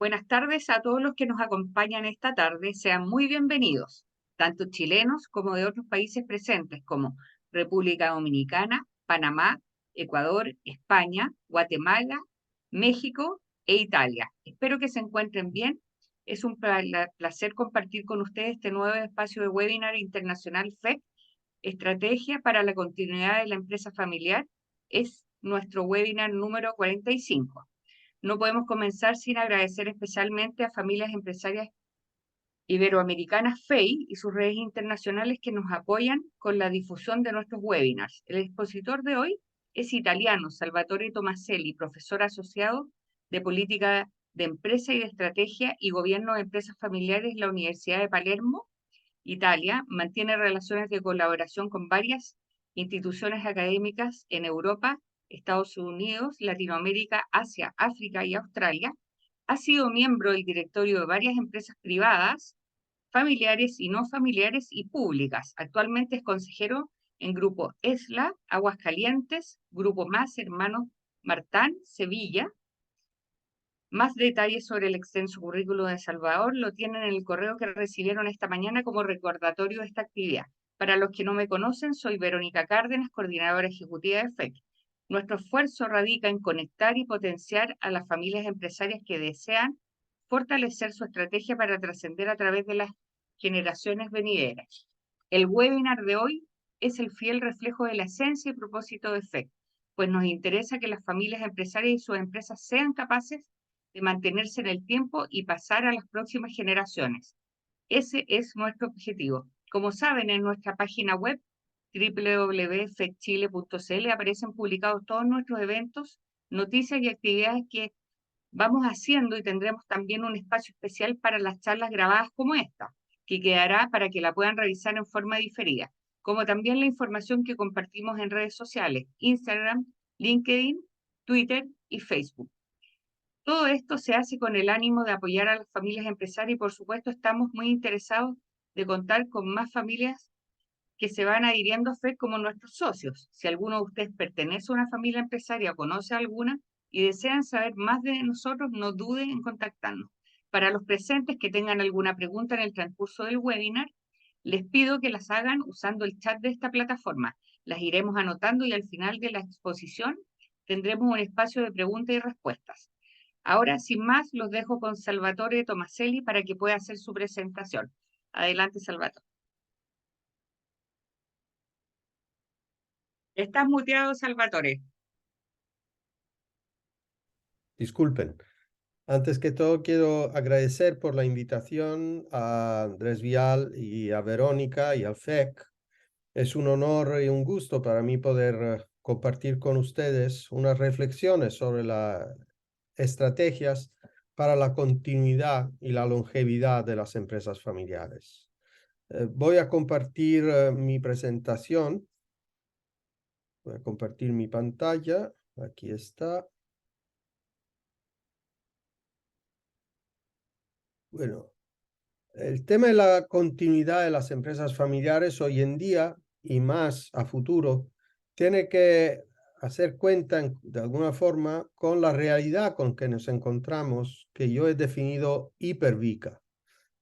Buenas tardes a todos los que nos acompañan esta tarde. Sean muy bienvenidos, tanto chilenos como de otros países presentes, como República Dominicana, Panamá, Ecuador, España, Guatemala, México e Italia. Espero que se encuentren bien. Es un placer compartir con ustedes este nuevo espacio de webinar internacional FEC, Estrategia para la Continuidad de la Empresa Familiar. Es nuestro webinar número 45. No podemos comenzar sin agradecer especialmente a familias empresarias iberoamericanas FEI y sus redes internacionales que nos apoyan con la difusión de nuestros webinars. El expositor de hoy es italiano, Salvatore Tomaselli, profesor asociado de Política de Empresa y de Estrategia y Gobierno de Empresas Familiares en la Universidad de Palermo, Italia. Mantiene relaciones de colaboración con varias instituciones académicas en Europa, Estados Unidos, Latinoamérica, Asia, África y Australia. Ha sido miembro del directorio de varias empresas privadas, familiares y no familiares y públicas. Actualmente es consejero en Grupo ESLA, Aguascalientes, Grupo Más Hermanos Martán, Sevilla. Más detalles sobre el extenso currículo de Salvador lo tienen en el correo que recibieron esta mañana como recordatorio de esta actividad. Para los que no me conocen, soy Verónica Cárdenas, coordinadora ejecutiva de FEC. Nuestro esfuerzo radica en conectar y potenciar a las familias empresarias que desean fortalecer su estrategia para trascender a través de las generaciones venideras. El webinar de hoy es el fiel reflejo de la esencia y propósito de FEC, pues nos interesa que las familias empresarias y sus empresas sean capaces de mantenerse en el tiempo y pasar a las próximas generaciones. Ese es nuestro objetivo. Como saben, en nuestra página web www.fedchile.cl aparecen publicados todos nuestros eventos, noticias y actividades que vamos haciendo, y tendremos también un espacio especial para las charlas grabadas como esta, que quedará para que la puedan revisar en forma diferida, como también la información que compartimos en redes sociales, Instagram, LinkedIn, Twitter y Facebook. Todo esto se hace con el ánimo de apoyar a las familias empresarias y, por supuesto, estamos muy interesados de contar con más familias que se van adhiriendo a FEC como nuestros socios. Si alguno de ustedes pertenece a una familia empresaria o conoce alguna y desean saber más de nosotros, no duden en contactarnos. Para los presentes que tengan alguna pregunta en el transcurso del webinar, les pido que las hagan usando el chat de esta plataforma. Las iremos anotando y al final de la exposición tendremos un espacio de preguntas y respuestas. Ahora, sin más, los dejo con Salvatore Tomaselli para que pueda hacer su presentación. Adelante, Salvatore. Estás muteado, Salvatore. Disculpen. Antes que todo, quiero agradecer por la invitación a Andrés Vial y a Verónica y al FEC. Es un honor y un gusto para mí poder compartir con ustedes unas reflexiones sobre las estrategias para la continuidad y la longevidad de las empresas familiares. Voy a compartir mi presentación. Voy a compartir mi pantalla. Aquí está. Bueno, el tema de la continuidad de las empresas familiares hoy en día y más a futuro tiene que hacer cuenta de alguna forma con la realidad con que nos encontramos, que yo he definido hipervica.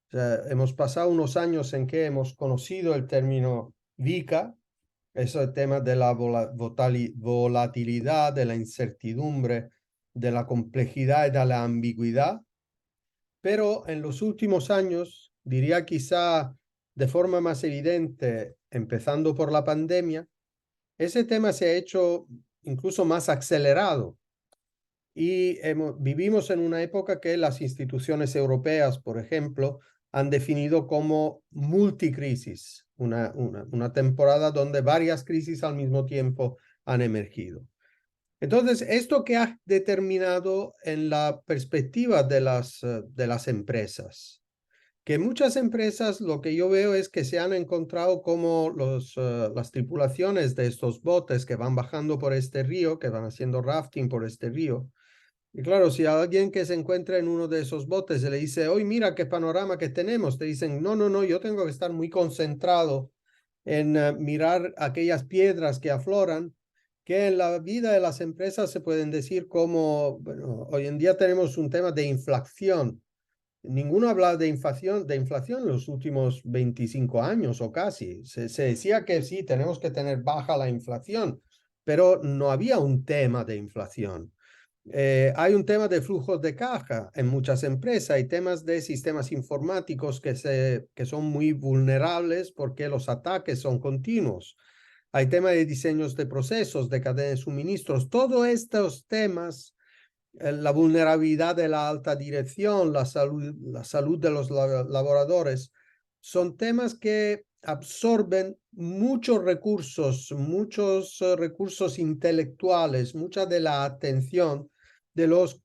O sea, hemos pasado unos años en que hemos conocido el término VICA, eso el tema de la volatilidad, de la incertidumbre, de la complejidad y de la ambigüedad. Pero en los últimos años, diría quizá de forma más evidente, empezando por la pandemia, ese tema se ha hecho incluso más acelerado. Y vivimos en una época que las instituciones europeas, por ejemplo, han definido como multicrisis, una temporada donde varias crisis al mismo tiempo han emergido. Entonces, esto que ha determinado en la perspectiva de las empresas, que muchas empresas lo que yo veo es que se han encontrado como las tripulaciones de estos botes que van bajando por este río, que van haciendo rafting por este río. Y claro, si a alguien que se encuentra en uno de esos botes se le dice, hoy mira qué panorama que tenemos, te dicen, no, no, no, yo tengo que estar muy concentrado en mirar aquellas piedras que afloran, que en la vida de las empresas se pueden decir como, bueno, hoy en día tenemos un tema de inflación. Ninguno habla de inflación en los últimos 25 años o casi. Se decía que sí, tenemos que tener baja la inflación, pero no había un tema de inflación. Hay un tema de flujos de caja en muchas empresas, hay temas de sistemas informáticos que son muy vulnerables porque los ataques son continuos. Hay temas de diseños de procesos, de cadena de suministros. Todos estos temas, la vulnerabilidad de la alta dirección, la salud de los laboradores, son temas que absorben muchos recursos intelectuales, mucha de la atención de los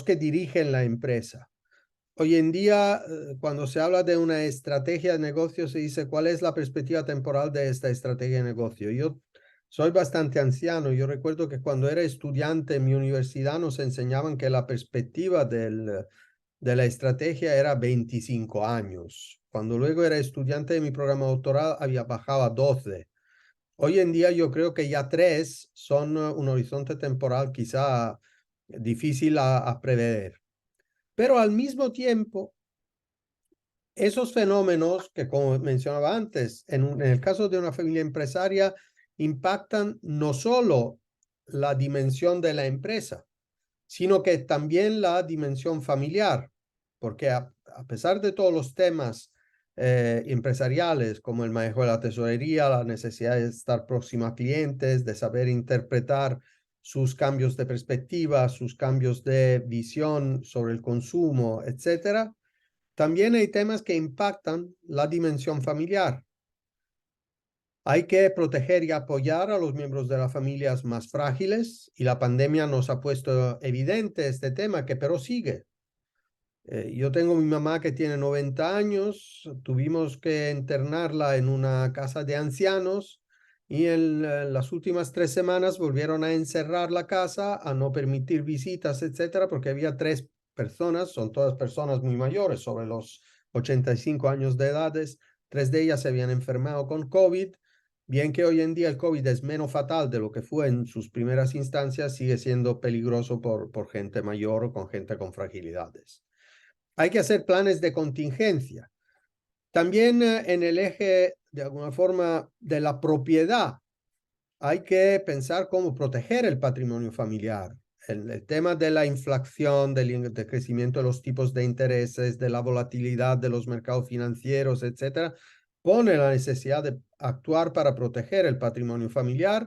que dirigen la empresa. Hoy en día, cuando se habla de una estrategia de negocio, se dice cuál es la perspectiva temporal de esta estrategia de negocio. Yo soy bastante anciano. Yo recuerdo que cuando era estudiante en mi universidad nos enseñaban que la perspectiva de la estrategia era 25 años. Cuando luego era estudiante de mi programa doctoral, había bajado a 12. Hoy en día yo creo que ya 3 son un horizonte temporal quizá difícil a prever. Pero al mismo tiempo, esos fenómenos que, como mencionaba antes, en el caso de una familia empresaria, impactan no solo la dimensión de la empresa, sino que también la dimensión familiar, porque a pesar de todos los temas empresariales, como el manejo de la tesorería, la necesidad de estar próximo a clientes, de saber interpretar sus cambios de perspectiva, sus cambios de visión sobre el consumo, etcétera, también hay temas que impactan la dimensión familiar. Hay que proteger y apoyar a los miembros de las familias más frágiles y la pandemia nos ha puesto evidente este tema que pero sigue. Yo tengo mi mamá que tiene 90 años, tuvimos que internarla en una casa de ancianos y en las últimas 3 semanas volvieron a encerrar la casa, a no permitir visitas, etcétera, porque había 3 personas, son todas personas muy mayores, sobre los 85 años de edades, 3 de ellas se habían enfermado con COVID. Bien que hoy en día el COVID es menos fatal de lo que fue en sus primeras instancias, sigue siendo peligroso por gente mayor o con gente con fragilidades. Hay que hacer planes de contingencia. También en el eje, de alguna forma, de la propiedad, hay que pensar cómo proteger el patrimonio familiar. El tema de la inflación, del crecimiento de los tipos de intereses, de la volatilidad de los mercados financieros, etcétera, pone la necesidad de actuar para proteger el patrimonio familiar,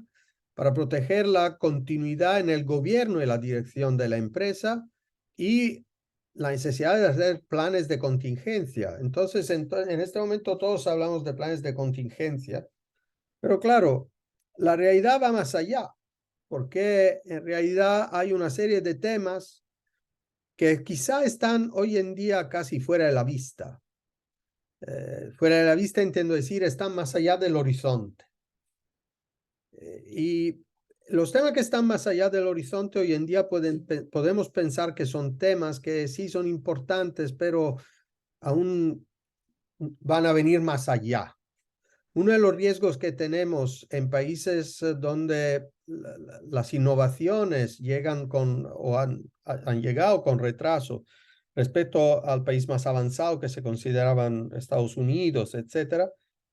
para proteger la continuidad en el gobierno y la dirección de la empresa y la necesidad de hacer planes de contingencia. Entonces, en este momento todos hablamos de planes de contingencia, pero claro, la realidad va más allá, porque en realidad hay una serie de temas que quizá están hoy en día casi fuera de la vista. Fuera de la vista, entiendo decir, están más allá del horizonte. Y los temas que están más allá del horizonte hoy en día podemos pensar que son temas que sí son importantes, pero aún van a venir más allá. Uno de los riesgos que tenemos en países donde las innovaciones llegan o han llegado con retraso respecto al país más avanzado que se consideraban Estados Unidos, etcétera,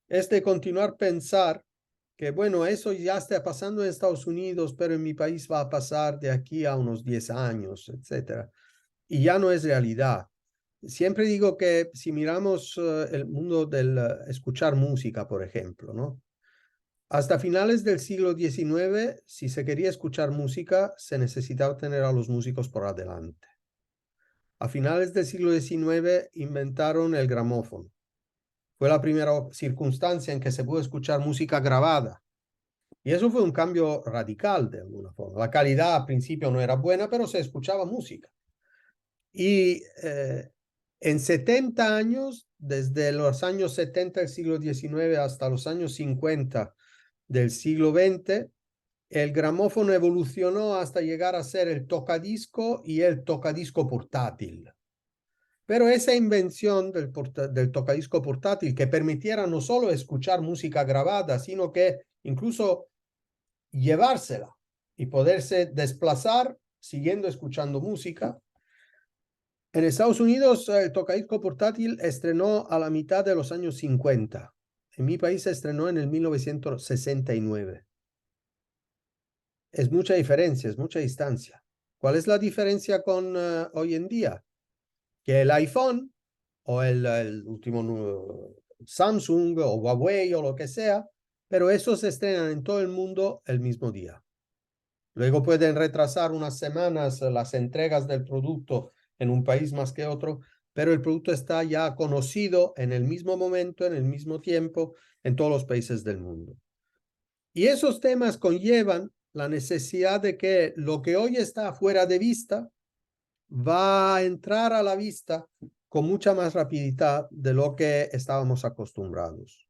es de continuar pensar que, bueno, eso ya está pasando en Estados Unidos, pero en mi país va a pasar de aquí a unos 10 años, etcétera. Y ya no es realidad. Siempre digo que si miramos el mundo del escuchar música, por ejemplo, ¿no? Hasta finales del siglo XIX, si se quería escuchar música, se necesitaba tener a los músicos por adelante. A finales del siglo XIX inventaron el gramófono. Fue la primera circunstancia en que se pudo escuchar música grabada. Y eso fue un cambio radical de alguna forma. La calidad al principio no era buena, pero se escuchaba música. Y en 70 años, desde los años 70 del siglo XIX hasta los años 50 del siglo XX, el gramófono evolucionó hasta llegar a ser el tocadisco y el tocadisco portátil. Pero esa invención del tocadisco portátil que permitiera no solo escuchar música grabada, sino que incluso llevársela y poderse desplazar siguiendo escuchando música. En Estados Unidos, el tocadisco portátil estrenó a la mitad de los años 50. En mi país se estrenó en el 1969. Es mucha diferencia, es mucha distancia. ¿Cuál es la diferencia con hoy en día? Que el iPhone o el último Samsung o Huawei o lo que sea, pero esos se estrenan en todo el mundo el mismo día. Luego pueden retrasar unas semanas las entregas del producto en un país más que otro, pero el producto está ya conocido en el mismo momento, en el mismo tiempo, en todos los países del mundo. Y esos temas conllevan la necesidad de que lo que hoy está fuera de vista va a entrar a la vista con mucha más rapidez de lo que estábamos acostumbrados.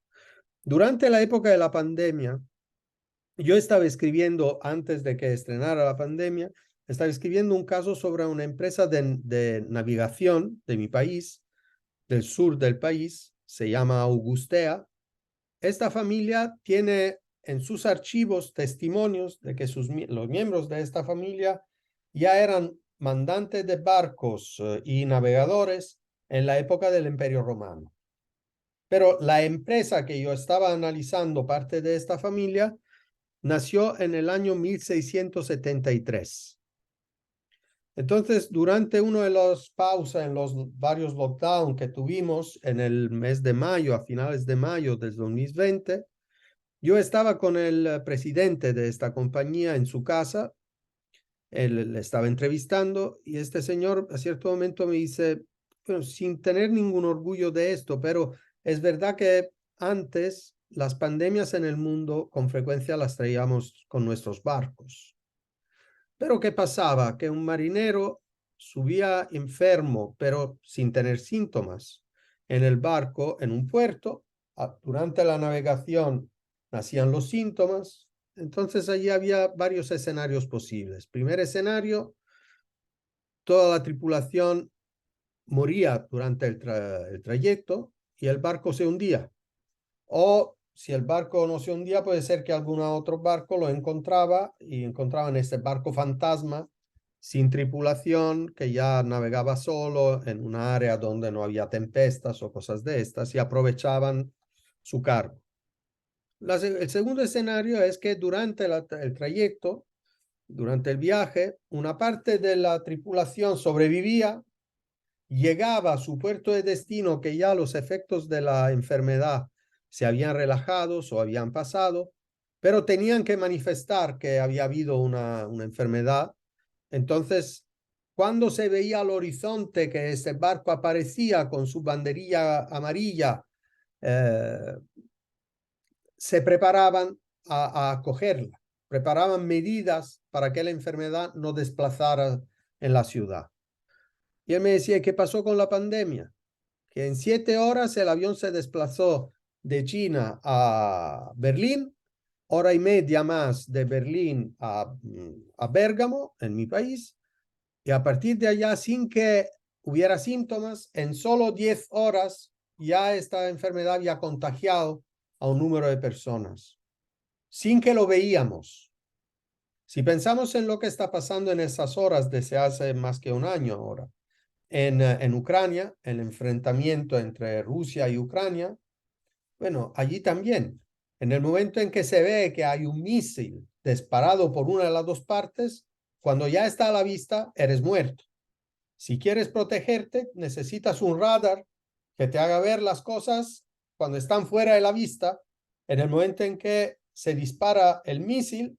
Durante la época de la pandemia, yo estaba escribiendo, antes de que estrenara la pandemia, estaba escribiendo un caso sobre una empresa de navegación de mi país, del sur del país, se llama Augustea. Esta familia tiene en sus archivos testimonios de que los miembros de esta familia ya eran mandantes de barcos y navegadores en la época del Imperio Romano. Pero la empresa que yo estaba analizando, parte de esta familia, nació en el año 1673. Entonces, durante uno de los pausas en los varios lockdowns que tuvimos en el mes de mayo, a finales de mayo del 2020, yo estaba con el presidente de esta compañía en su casa. Él le estaba entrevistando y este señor a cierto momento me dice, bueno, sin tener ningún orgullo de esto, pero es verdad que antes las pandemias en el mundo con frecuencia las traíamos con nuestros barcos. Pero ¿qué pasaba? Que un marinero subía enfermo, pero sin tener síntomas, en el barco, en un puerto. Durante la navegación nacían los síntomas. Entonces allí había varios escenarios posibles. Primer escenario, toda la tripulación moría durante el trayecto y el barco se hundía. O si el barco no se hundía, puede ser que algún otro barco lo encontraba y encontraban este barco fantasma sin tripulación que ya navegaba solo en un área donde no había tempestas o cosas de estas y aprovechaban su cargo. El segundo escenario es que durante el trayecto, durante el viaje, una parte de la tripulación sobrevivía, llegaba a su puerto de destino que ya los efectos de la enfermedad se habían relajado o habían pasado, pero tenían que manifestar que había habido una enfermedad. Entonces, cuando se veía al horizonte que ese barco aparecía con su banderilla amarilla, se preparaban a acogerla, preparaban medidas para que la enfermedad no desplazara en la ciudad. Y él me decía, ¿qué pasó con la pandemia? Que en 7 horas el avión se desplazó de China a Berlín, hora y media más de Berlín a Bérgamo, en mi país, y a partir de allá, sin que hubiera síntomas, en solo 10 horas ya esta enfermedad había contagiado a un número de personas, sin que lo veíamos. Si pensamos en lo que está pasando en esas horas desde hace más que un año ahora, en Ucrania, el enfrentamiento entre Rusia y Ucrania, bueno, allí también, en el momento en que se ve que hay un misil disparado por una de las dos partes, cuando ya está a la vista, eres muerto. Si quieres protegerte, necesitas un radar que te haga ver las cosas cuando están fuera de la vista. En el momento en que se dispara el misil,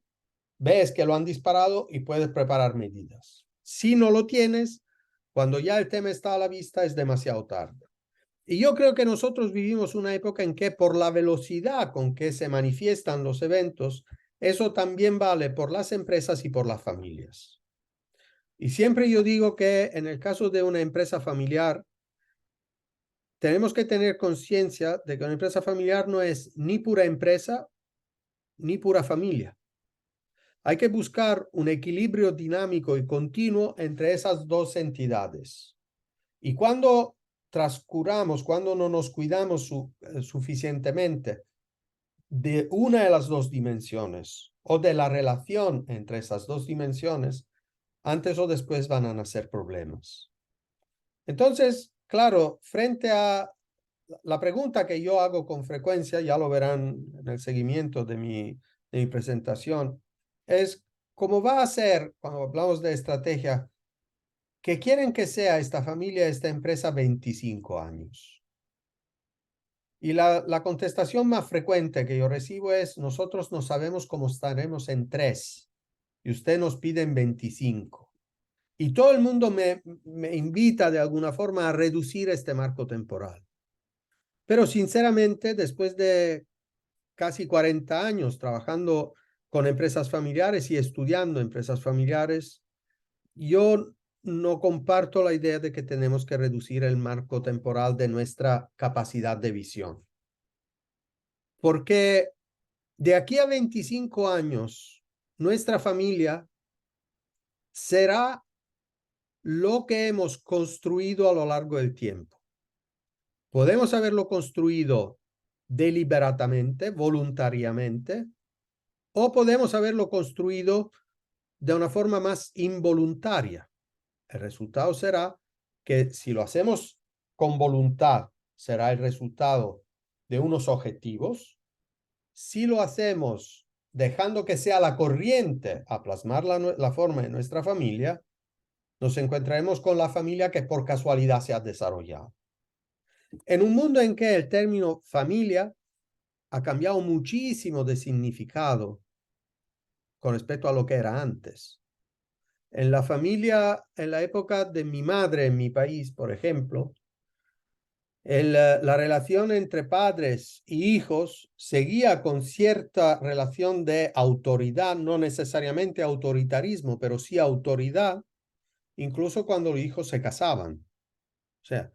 ves que lo han disparado y puedes preparar medidas. Si no lo tienes, cuando ya el tema está a la vista, es demasiado tarde. Y yo creo que nosotros vivimos una época en que por la velocidad con que se manifiestan los eventos, eso también vale por las empresas y por las familias. Y siempre yo digo que en el caso de una empresa familiar, tenemos que tener conciencia de que una empresa familiar no es ni pura empresa ni pura familia. Hay que buscar un equilibrio dinámico y continuo entre esas dos entidades. Y cuando transcuramos, cuando no nos cuidamos suficientemente de una de las dos dimensiones, o de la relación entre esas dos dimensiones, antes o después van a nacer problemas. Entonces, claro, frente a la pregunta que yo hago con frecuencia, ya lo verán en el seguimiento de mi presentación, es cómo va a ser, cuando hablamos de estrategia, que quieren que sea esta familia, esta empresa 25 años. Y la contestación más frecuente que yo recibo es, nosotros no sabemos cómo estaremos en 3 y usted nos pide en 25. Y todo el mundo me invita de alguna forma a reducir este marco temporal. Pero sinceramente, después de casi 40 años trabajando con empresas familiares y estudiando empresas familiares, yo no comparto la idea de que tenemos que reducir el marco temporal de nuestra capacidad de visión. Porque de aquí a 25 años, nuestra familia será lo que hemos construido a lo largo del tiempo. Podemos haberlo construido deliberadamente, voluntariamente, o podemos haberlo construido de una forma más involuntaria. El resultado será que si lo hacemos con voluntad, será el resultado de unos objetivos. Si lo hacemos dejando que sea la corriente a plasmar la forma de nuestra familia, nos encontraremos con la familia que por casualidad se ha desarrollado. En un mundo en que el término familia ha cambiado muchísimo de significado con respecto a lo que era antes. En la familia, en la época de mi madre en mi país, por ejemplo, la relación entre padres y hijos seguía con cierta relación de autoridad, no necesariamente autoritarismo, pero sí autoridad, incluso cuando los hijos se casaban. O sea,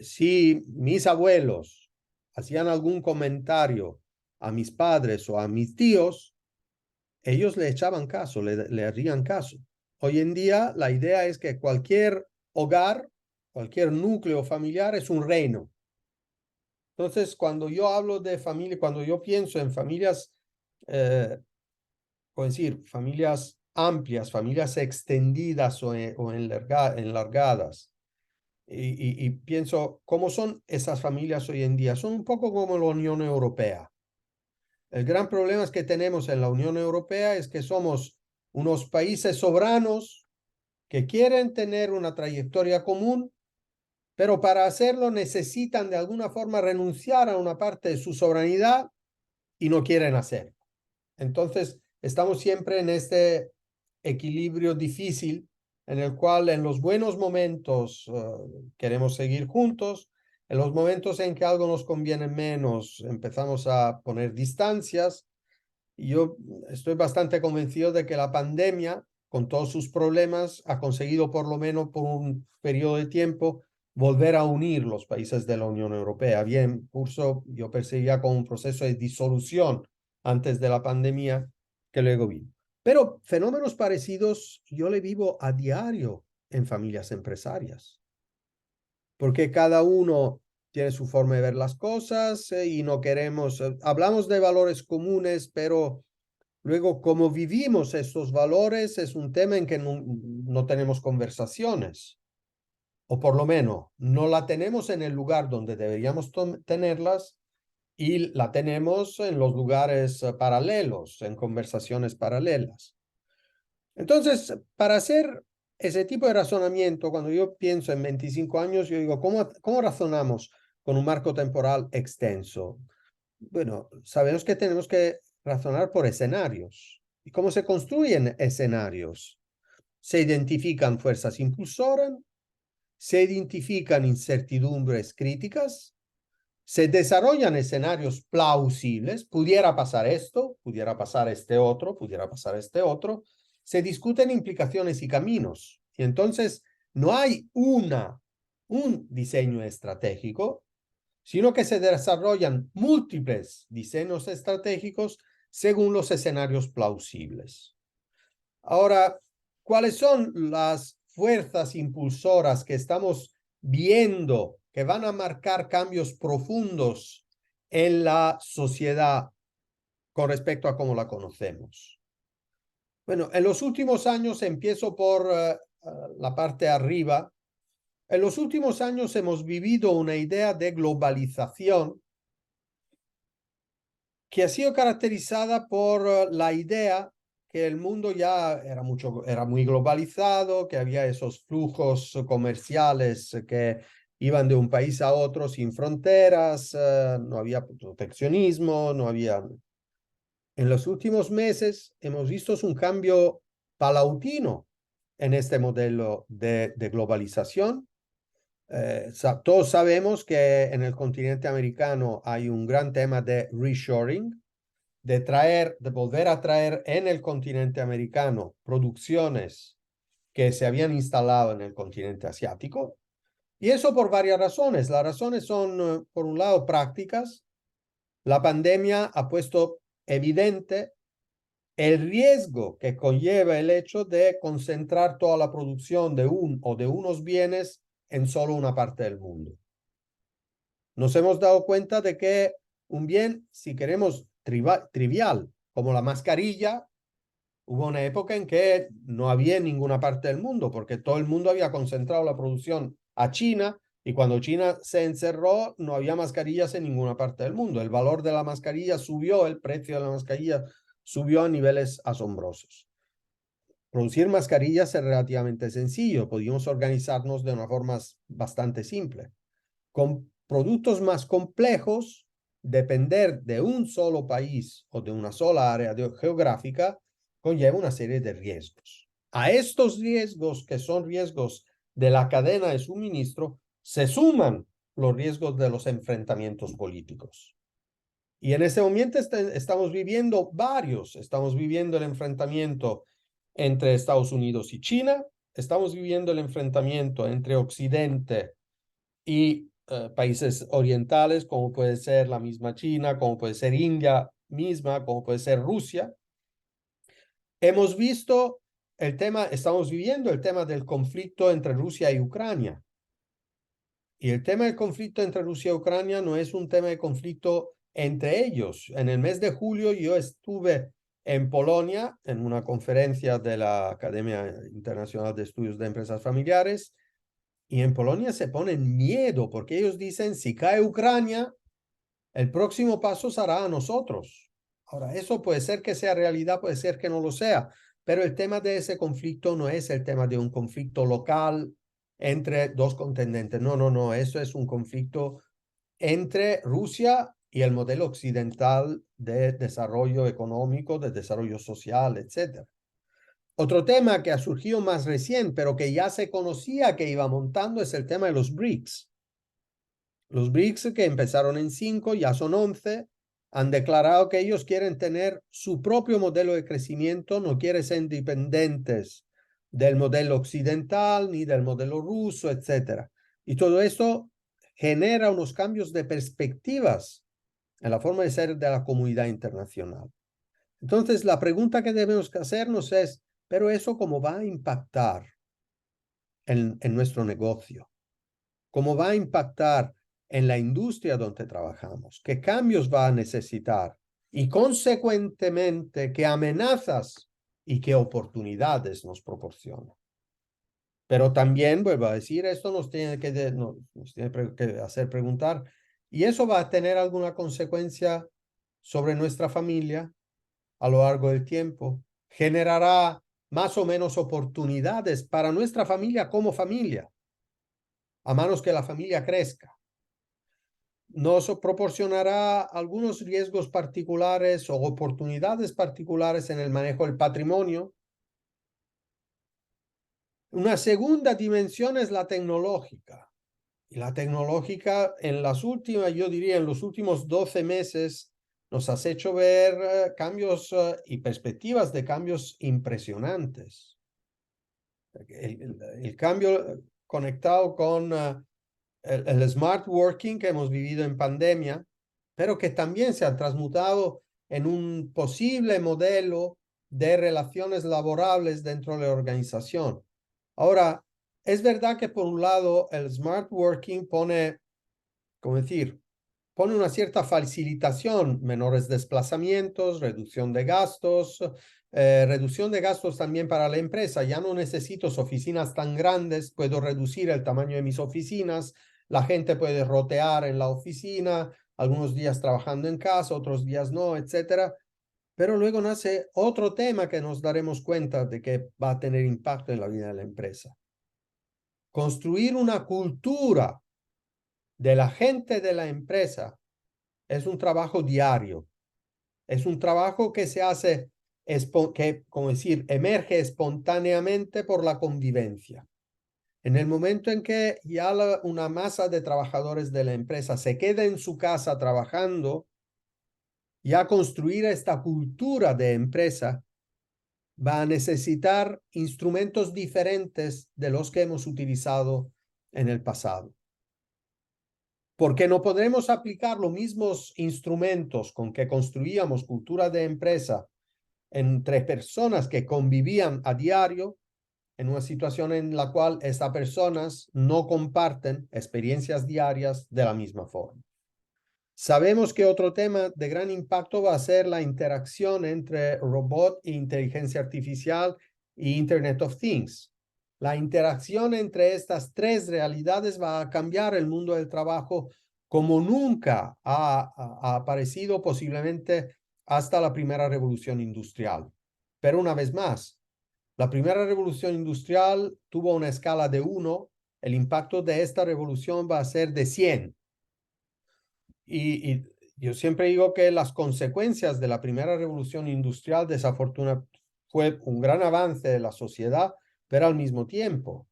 si mis abuelos hacían algún comentario a mis padres o a mis tíos, ellos le echaban caso, le harían caso. Hoy en día la idea es que cualquier hogar, cualquier núcleo familiar es un reino. Entonces, cuando yo hablo de familia, cuando yo pienso en familias, puedo decir, familias amplias, familias extendidas o enlargadas, y pienso, ¿cómo son esas familias hoy en día? Son un poco como la Unión Europea. El gran problema que tenemos en la Unión Europea es que somos unos países soberanos que quieren tener una trayectoria común, pero para hacerlo necesitan de alguna forma renunciar a una parte de su soberanidad y no quieren hacerlo. Entonces, estamos siempre en este equilibrio difícil en el cual en los buenos momentos queremos seguir juntos, en los momentos en que algo nos conviene menos empezamos a poner distancias. Y yo estoy bastante convencido de que la pandemia, con todos sus problemas, ha conseguido por lo menos por un periodo de tiempo volver a unir los países de la Unión Europea. Bien, curso yo percibía como un proceso de disolución antes de la pandemia que luego vino. Pero fenómenos parecidos yo le vivo a diario en familias empresarias, porque cada uno tiene su forma de ver las cosas y no queremos, hablamos de valores comunes, pero luego cómo vivimos estos valores es un tema en que no tenemos conversaciones, o por lo menos no la tenemos en el lugar donde deberíamos tenerlas y la tenemos en los lugares paralelos, en conversaciones paralelas. Entonces, para hacer ese tipo de razonamiento, cuando yo pienso en 25 años, yo digo, ¿cómo razonamos con un marco temporal extenso? Bueno, sabemos que tenemos que razonar por escenarios. ¿Y cómo se construyen escenarios? Se identifican fuerzas impulsoras, se identifican incertidumbres críticas, se desarrollan escenarios plausibles, pudiera pasar esto, pudiera pasar este otro, pudiera pasar este otro, se discuten implicaciones y caminos. Y entonces no hay un diseño estratégico, sino que se desarrollan múltiples diseños estratégicos según los escenarios plausibles. Ahora, ¿cuáles son las fuerzas impulsoras que estamos viendo que van a marcar cambios profundos en la sociedad con respecto a cómo la conocemos. Bueno, en los últimos años, empiezo por la parte arriba. En los últimos años hemos vivido una idea de globalización que ha sido caracterizada por la idea que el mundo ya era muy globalizado, que había esos flujos comerciales que iban de un país a otro sin fronteras, no había proteccionismo, no había... En los últimos meses hemos visto un cambio paulatino en este modelo de globalización. Todos sabemos que en el continente americano hay un gran tema de reshoring, de volver a traer en el continente americano producciones que se habían instalado en el continente asiático. Y eso por varias razones. Las razones son, por un lado, prácticas. La pandemia ha puesto evidente el riesgo que conlleva el hecho de concentrar toda la producción de unos bienes en solo una parte del mundo. Nos hemos dado cuenta de que un bien, si queremos, trivial, como la mascarilla, hubo una época en que no había en ninguna parte del mundo, porque todo el mundo había concentrado la producción a China, y cuando China se encerró, no había mascarillas en ninguna parte del mundo. El valor de la mascarilla subió, el precio de la mascarilla subió a niveles asombrosos. Producir mascarillas es relativamente sencillo, podíamos organizarnos de una forma bastante simple. Con productos más complejos, depender de un solo país o de una sola área geográfica conlleva una serie de riesgos. A estos riesgos, que son riesgos de la cadena de suministro, se suman los riesgos de los enfrentamientos políticos. Y en este momento estamos viviendo varios. Estamos viviendo el enfrentamiento entre Estados Unidos y China. Estamos viviendo el enfrentamiento entre Occidente y países orientales, como puede ser la misma China, como puede ser India misma, como puede ser Rusia. Hemos visto estamos viviendo el tema del conflicto entre Rusia y Ucrania. Y el tema del conflicto entre Rusia y Ucrania no es un tema de conflicto entre ellos. En el mes de julio yo estuve en Polonia en una conferencia de la Academia Internacional de Estudios de Empresas Familiares, y en Polonia se ponen miedo porque ellos dicen, si cae Ucrania, el próximo paso será a nosotros. Ahora, eso puede ser que sea realidad, puede ser que no lo sea, pero el tema de ese conflicto no es el tema de un conflicto local entre dos contendientes. No, no, no, eso es un conflicto entre Rusia y el modelo occidental de desarrollo económico, de desarrollo social, etc. Otro tema que ha surgido más recién, pero que ya se conocía que iba montando, es el tema de los BRICS. Los BRICS, que empezaron en 5, ya son 11, han declarado que ellos quieren tener su propio modelo de crecimiento, no quieren ser independientes del modelo occidental ni del modelo ruso, etc. Y todo esto genera unos cambios de perspectivas en la forma de ser de la comunidad internacional. Entonces, la pregunta que debemos hacernos es, ¿pero eso cómo va a impactar en nuestro negocio? ¿Cómo va a impactar en la industria donde trabajamos? ¿Qué cambios va a necesitar? Y consecuentemente, ¿qué amenazas y qué oportunidades nos proporciona? Pero también, vuelvo a decir, esto nos tiene que hacer preguntar, ¿y eso va a tener alguna consecuencia sobre nuestra familia a lo largo del tiempo? ¿Generará más o menos oportunidades para nuestra familia como familia, a menos que la familia crezca? ¿Nos proporcionará algunos riesgos particulares o oportunidades particulares en el manejo del patrimonio? Una segunda dimensión es la tecnológica. Y la tecnológica yo diría en los últimos 12 meses, nos has hecho ver cambios y perspectivas de cambios impresionantes. El cambio conectado con el smart working que hemos vivido en pandemia, pero que también se ha transmutado en un posible modelo de relaciones laborables dentro de la organización. Ahora, es verdad que por un lado el smart working pone, ¿cómo decir?, pone una cierta facilitación, menores desplazamientos, reducción de gastos también para la empresa. Ya no necesito oficinas tan grandes, puedo reducir el tamaño de mis oficinas, la gente puede rotear en la oficina, algunos días trabajando en casa, otros días no, etcétera. Pero luego nace otro tema que nos daremos cuenta de que va a tener impacto en la vida de la empresa. Construir una cultura de la gente de la empresa es un trabajo diario. Es un trabajo que se hace, como decir, emerge espontáneamente por la convivencia. En el momento en que ya una masa de trabajadores de la empresa se queda en su casa trabajando, ya construir esta cultura de empresa va a necesitar instrumentos diferentes de los que hemos utilizado en el pasado. Porque no podremos aplicar los mismos instrumentos con que construíamos cultura de empresa entre personas que convivían a diario en una situación en la cual estas personas no comparten experiencias diarias de la misma forma. Sabemos que otro tema de gran impacto va a ser la interacción entre robot e inteligencia artificial y Internet of Things. La interacción entre estas tres realidades va a cambiar el mundo del trabajo como nunca ha aparecido posiblemente hasta la primera revolución industrial. Pero una vez más, la primera revolución industrial tuvo una escala de 1, el impacto de esta revolución va a ser de 100. Y yo siempre digo que las consecuencias de la primera revolución industrial desafortunadamente fue un gran avance de la sociedad, pero al mismo tiempo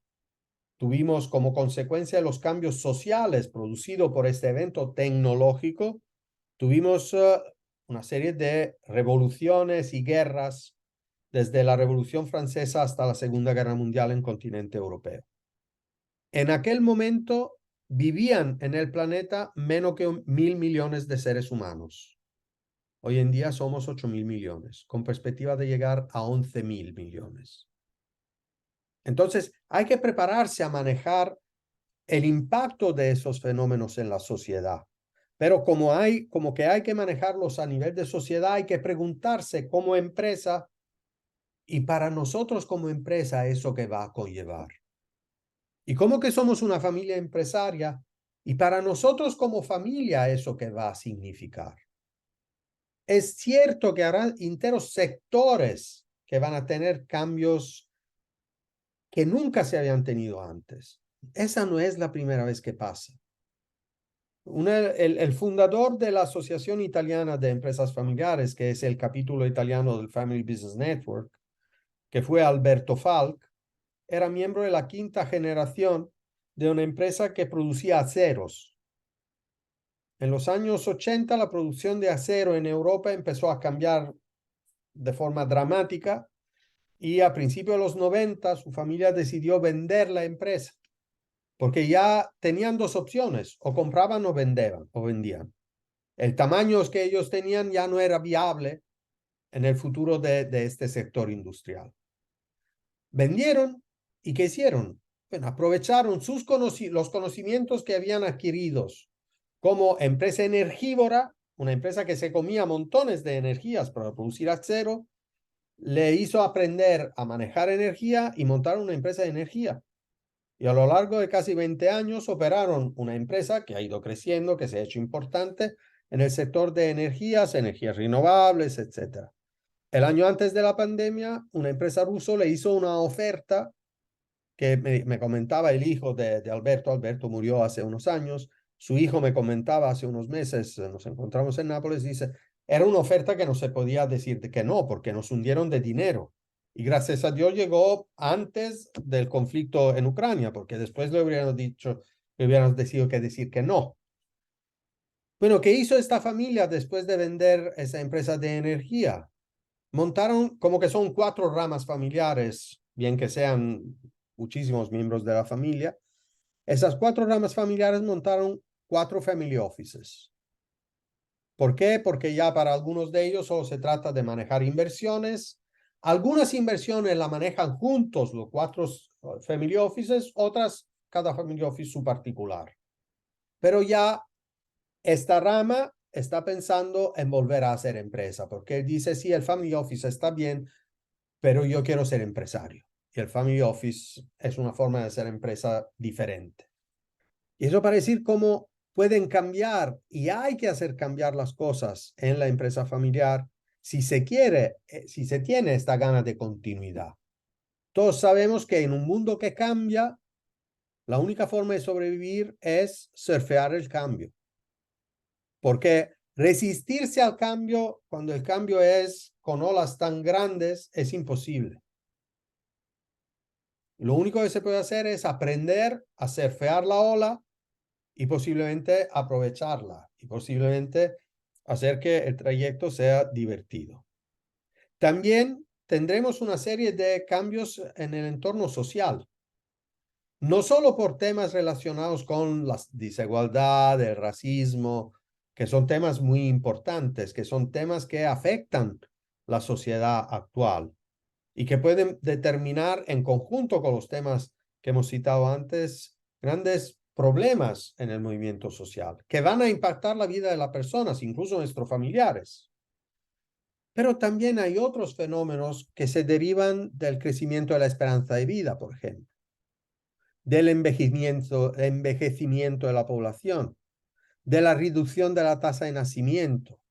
tuvimos como consecuencia los cambios sociales producidos por este evento tecnológico, tuvimos una serie de revoluciones y guerras desde la Revolución Francesa hasta la Segunda Guerra Mundial en el continente europeo. En aquel momento vivían en el planeta menos que 1.000 millones de seres humanos. Hoy en día somos 8.000 millones, con perspectiva de llegar a 11.000 millones. Entonces, hay que prepararse a manejar el impacto de esos fenómenos en la sociedad. Pero como que hay que manejarlos a nivel de sociedad, hay que preguntarse como empresa y para nosotros como empresa eso que va a conllevar. Y como que somos una familia empresaria y para nosotros como familia eso que va a significar. Es cierto que habrá enteros sectores que van a tener cambios que nunca se habían tenido antes. Esa no es la primera vez que pasa. El fundador de la Asociación Italiana de Empresas Familiares, que es el capítulo italiano del Family Business Network, que fue Alberto Falk, era miembro de la 5ª generación de una empresa que producía aceros. En los años 80, la producción de acero en Europa empezó a cambiar de forma dramática y a principios de los 90 su familia decidió vender la empresa porque ya tenían dos opciones, o compraban o vendían. El tamaño que ellos tenían ya no era viable en el futuro de este sector industrial. Vendieron y ¿qué hicieron? Bueno, aprovecharon los conocimientos que habían adquiridos como empresa energívora, una empresa que se comía montones de energías para producir acero, le hizo aprender a manejar energía y montar una empresa de energía. Y a lo largo de casi 20 años operaron una empresa que ha ido creciendo, que se ha hecho importante en el sector de energías renovables, etc. El año antes de la pandemia, una empresa rusa le hizo una oferta que me comentaba el hijo de Alberto. Alberto murió hace unos años. Su hijo me comentaba hace unos meses, nos encontramos en Nápoles, dice, era una oferta que no se podía decir que no, porque nos hundieron de dinero. Y gracias a Dios llegó antes del conflicto en Ucrania, porque después le hubiéramos decidido que decir que no. Bueno, ¿qué hizo esta familia después de vender esa empresa de energía? Montaron como que son 4 ramas familiares, bien que sean muchísimos miembros de la familia. Esas 4 ramas familiares montaron 4 family offices. ¿Por qué? Porque ya para algunos de ellos solo se trata de manejar inversiones. Algunas inversiones la manejan juntos los 4 family offices, otras cada family office su particular. Pero ya esta rama está pensando en volver a ser empresa, porque él dice, sí, el family office está bien, pero yo quiero ser empresario. Y el family office es una forma de ser empresa diferente. Y eso para decir cómo pueden cambiar y hay que hacer cambiar las cosas en la empresa familiar si se quiere, si se tiene esta gana de continuidad. Todos sabemos que en un mundo que cambia, la única forma de sobrevivir es surfear el cambio. Porque resistirse al cambio cuando el cambio es con olas tan grandes es imposible. Lo único que se puede hacer es aprender a surfear la ola y posiblemente aprovecharla y posiblemente hacer que el trayecto sea divertido. También tendremos una serie de cambios en el entorno social, no solo por temas relacionados con la desigualdad, el racismo, que son temas muy importantes, que son temas que afectan la sociedad actual y que pueden determinar en conjunto con los temas que hemos citado antes, grandes problemas en el movimiento social, que van a impactar la vida de las personas, incluso nuestros familiares. Pero también hay otros fenómenos que se derivan del crecimiento de la esperanza de vida, por ejemplo, del envejecimiento de la población, de la reducción de la tasa de nacimiento.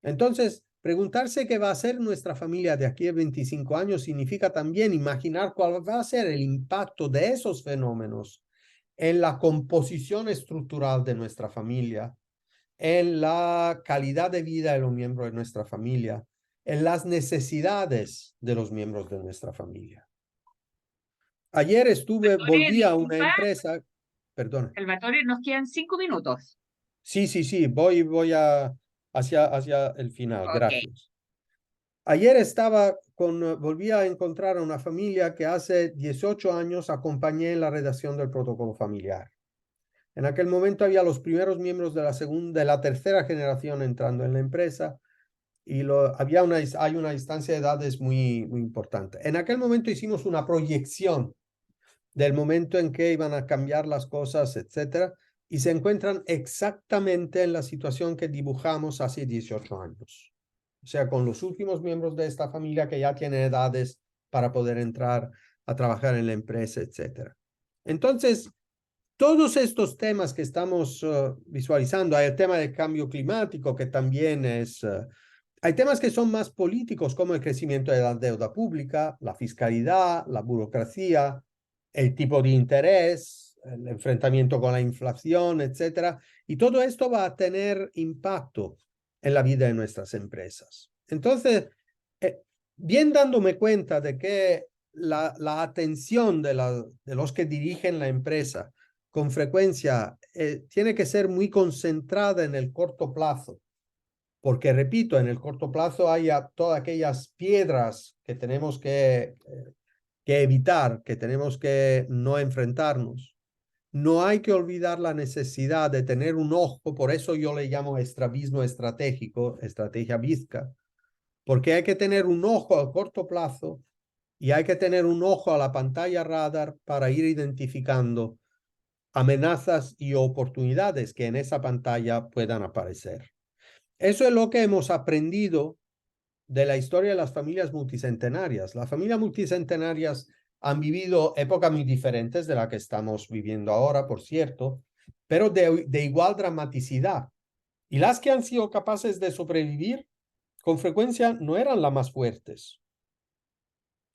Entonces, preguntarse qué va a ser nuestra familia de aquí a 25 años significa también imaginar cuál va a ser el impacto de esos fenómenos en la composición estructural de nuestra familia, en la calidad de vida de los miembros de nuestra familia, en las necesidades de los miembros de nuestra familia. Ayer Salvatore, volví a una disculpa, empresa, perdón. Salvatore, nos quedan 5 minutos. Sí, voy hacia el final, Ok. gracias. Ayer volví a encontrar a una familia que hace 18 años acompañé en la redacción del protocolo familiar. En aquel momento había los primeros miembros de la tercera generación entrando en la empresa y hay una distancia de edades muy importante. En aquel momento hicimos una proyección del momento en que iban a cambiar las cosas, etcétera, y se encuentran exactamente en la situación que dibujamos hace 18 años. O sea, con los últimos miembros de esta familia que ya tienen edades para poder entrar a trabajar en la empresa, etcétera. Entonces, todos estos temas que estamos visualizando, hay el tema del cambio climático, que también hay temas que son más políticos, como el crecimiento de la deuda pública, la fiscalidad, la burocracia, el tipo de interés, el enfrentamiento con la inflación, etcétera. Y todo esto va a tener impacto en la vida de nuestras empresas. Entonces, bien dándome cuenta de que la atención de los que dirigen la empresa con frecuencia tiene que ser muy concentrada en el corto plazo, porque repito, en el corto plazo hay todas aquellas piedras que tenemos que evitar, que tenemos que no enfrentarnos. No hay que olvidar la necesidad de tener un ojo, por eso yo le llamo estrabismo estratégico, estrategia bizca, porque hay que tener un ojo a corto plazo y hay que tener un ojo a la pantalla radar para ir identificando amenazas y oportunidades que en esa pantalla puedan aparecer. Eso es lo que hemos aprendido de la historia de las familias multicentenarias. Las familias multicentenarias han vivido épocas muy diferentes de la que estamos viviendo ahora, por cierto, pero de igual dramaticidad. Y las que han sido capaces de sobrevivir, con frecuencia no eran las más fuertes.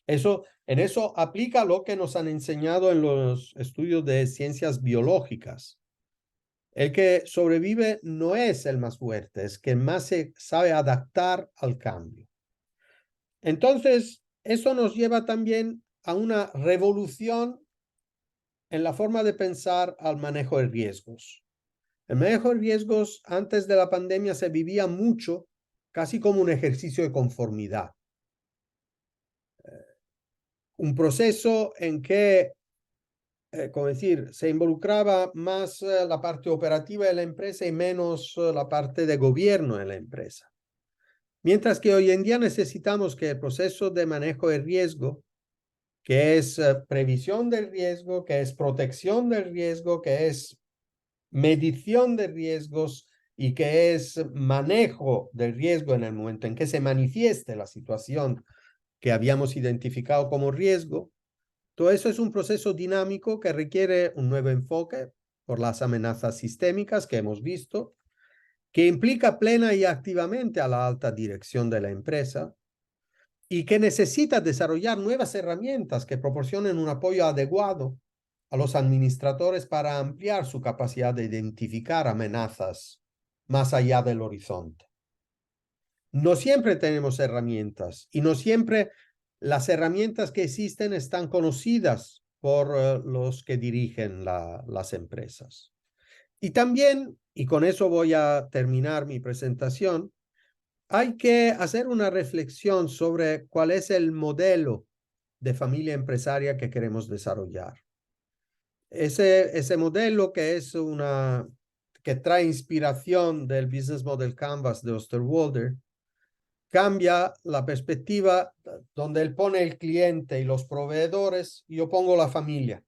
En eso aplica lo que nos han enseñado en los estudios de ciencias biológicas. El que sobrevive no es el más fuerte, es que más se sabe adaptar al cambio. Entonces, eso nos lleva también a una revolución en la forma de pensar al manejo de riesgos. El manejo de riesgos antes de la pandemia se vivía mucho, casi como un ejercicio de conformidad. Un proceso en que, como decir, se involucraba más la parte operativa de la empresa y menos la parte de gobierno de la empresa. Mientras que hoy en día necesitamos que el proceso de manejo de riesgo, que es previsión del riesgo, que es protección del riesgo, que es medición de riesgos y qué es manejo del riesgo en el momento en que se manifieste la situación que habíamos identificado como riesgo. Todo eso es un proceso dinámico que requiere un nuevo enfoque por las amenazas sistémicas que hemos visto, que implica plena y activamente a la alta dirección de la empresa y que necesita desarrollar nuevas herramientas que proporcionen un apoyo adecuado a los administradores para ampliar su capacidad de identificar amenazas más allá del horizonte. No siempre tenemos herramientas y no siempre las herramientas que existen están conocidas por los que dirigen las empresas. Y también, y con eso voy a terminar mi presentación, hay que hacer una reflexión sobre cuál es el modelo de familia empresaria que queremos desarrollar. Ese modelo que trae inspiración del Business Model Canvas de Osterwalder, cambia la perspectiva donde él pone el cliente y los proveedores, y yo pongo la familia.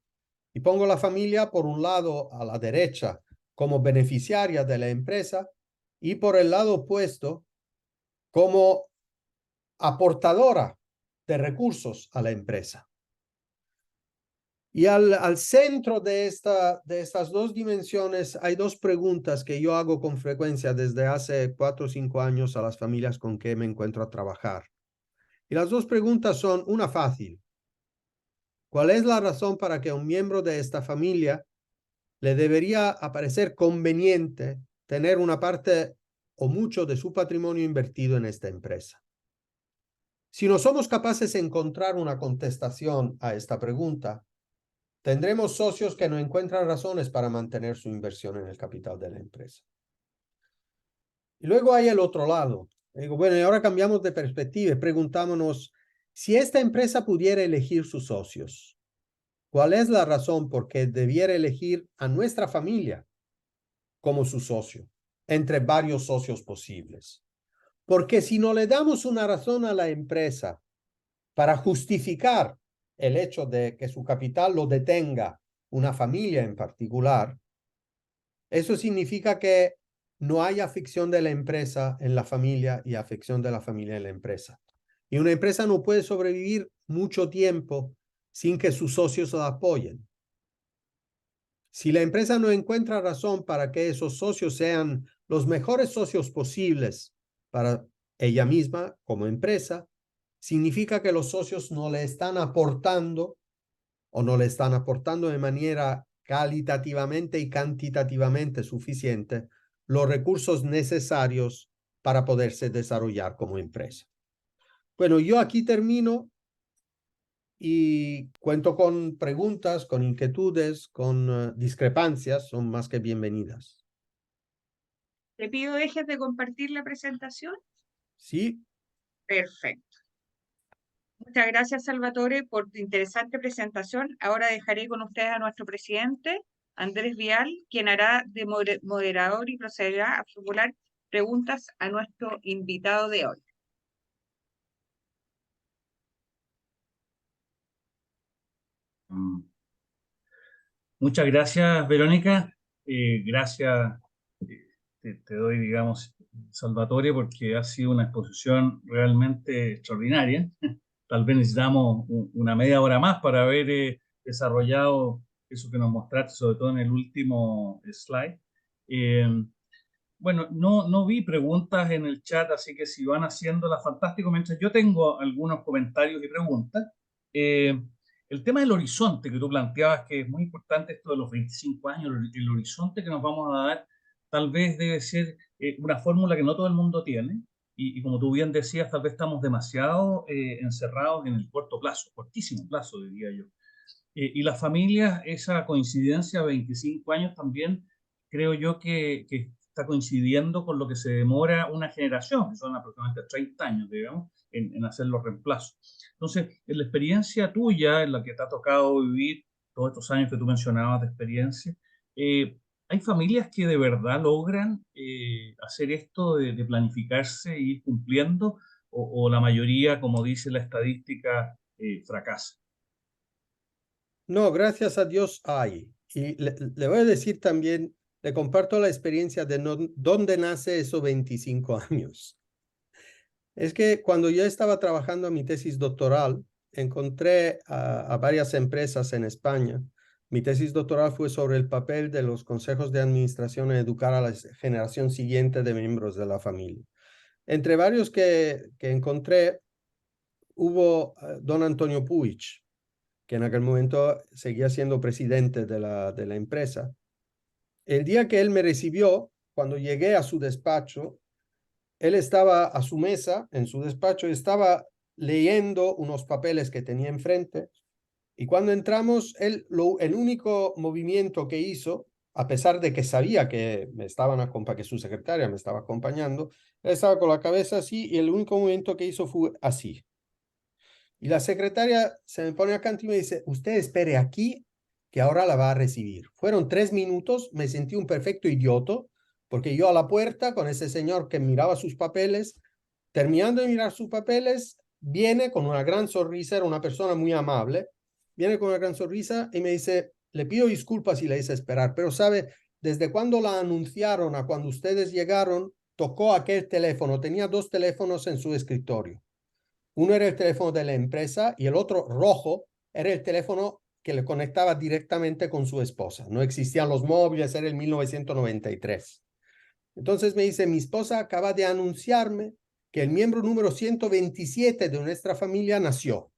Y pongo la familia por un lado a la derecha como beneficiaria de la empresa y por el lado opuesto como aportadora de recursos a la empresa. Y al centro de estas dos dimensiones hay dos preguntas que yo hago con frecuencia desde hace 4 o 5 años a las familias con que me encuentro a trabajar. Y las dos preguntas son una fácil. ¿Cuál es la razón para que a un miembro de esta familia le debería parecer conveniente tener una parte o mucho de su patrimonio invertido en esta empresa? Si no somos capaces de encontrar una contestación a esta pregunta, tendremos socios que no encuentran razones para mantener su inversión en el capital de la empresa. Y luego hay el otro lado. Digo, bueno, y ahora cambiamos de perspectiva y preguntámonos, si esta empresa pudiera elegir sus socios, ¿cuál es la razón por qué debiera elegir a nuestra familia como su socio, entre varios socios posibles? Porque si no le damos una razón a la empresa para justificar el hecho de que su capital lo detenga una familia en particular, eso significa que no hay afección de la empresa en la familia y afección de la familia en la empresa. Y una empresa no puede sobrevivir mucho tiempo sin que sus socios la apoyen. Si la empresa no encuentra razón para que esos socios sean los mejores socios posibles para ella misma como empresa, significa que los socios no le están aportando o no le están aportando de manera calitativamente y cantitativamente suficiente los recursos necesarios para poderse desarrollar como empresa. Bueno, yo aquí termino y cuento con preguntas, con inquietudes, con discrepancias, son más que bienvenidas. Te pido dejes de compartir la presentación. Sí. Perfecto. Muchas gracias, Salvatore, por tu interesante presentación. Ahora dejaré con ustedes a nuestro presidente, Andrés Vial, quien hará de moderador y procederá a formular preguntas a nuestro invitado de hoy. Muchas gracias, Verónica. Gracias, te doy, digamos, Salvatore, porque ha sido una exposición realmente extraordinaria. Tal vez necesitamos una media hora más para haber desarrollado eso que nos mostraste, sobre todo en el último slide. Bueno, no vi preguntas en el chat, así que si van haciéndolas, fantástico. Mientras yo tengo algunos comentarios y preguntas. El tema del horizonte que tú planteabas, que es muy importante esto de los 25 años, el horizonte que nos vamos a dar, tal vez debe ser una fórmula que no todo el mundo tiene. Y como tú bien decías, tal vez estamos demasiado encerrados en el corto plazo, cortísimo plazo, diría yo. Y las familias, esa coincidencia de 25 años también creo yo que está coincidiendo con lo que se demora una generación, que son aproximadamente 30 años, digamos, en hacer los reemplazos. Entonces, en la experiencia tuya, en la que te ha tocado vivir todos estos años que tú mencionabas de experiencia, ¿hay familias que de verdad logran hacer esto de planificarse e ir cumpliendo? O la mayoría, como dice la estadística, fracasa? No, gracias a Dios hay. Y le voy a decir también le comparto la experiencia de dónde nace esos 25 años. Es que cuando yo estaba trabajando en mi tesis doctoral, encontré a varias empresas en España. Mi tesis doctoral fue sobre el papel de los consejos de administración en educar a la generación siguiente de miembros de la familia. Entre varios que encontré, hubo don Antonio Puig, que en aquel momento seguía siendo presidente de la empresa. El día que él me recibió, cuando llegué a su despacho, él estaba a su mesa, en su despacho, y estaba leyendo unos papeles que tenía enfrente. Y cuando entramos, el único movimiento que hizo, a pesar de que sabía que que su secretaria me estaba acompañando, él estaba con la cabeza así y el único movimiento que hizo fue así. Y la secretaria se me pone acá y me dice, usted espere aquí, que ahora la va a recibir. Fueron 3 minutos, me sentí un perfecto idiota, porque yo a la puerta con ese señor que miraba sus papeles, terminando de mirar sus papeles, viene con una gran sonrisa, era una persona muy amable, viene con una gran sonrisa y me dice, le pido disculpas si le hice esperar, pero sabe, desde cuando la anunciaron a cuando ustedes llegaron, tocó aquel teléfono, tenía 2 teléfonos en su escritorio. Uno era el teléfono de la empresa y el otro rojo era el teléfono que le conectaba directamente con su esposa. No existían los móviles, era el 1993. Entonces me dice, mi esposa acaba de anunciarme que el miembro número 127 de nuestra familia nació.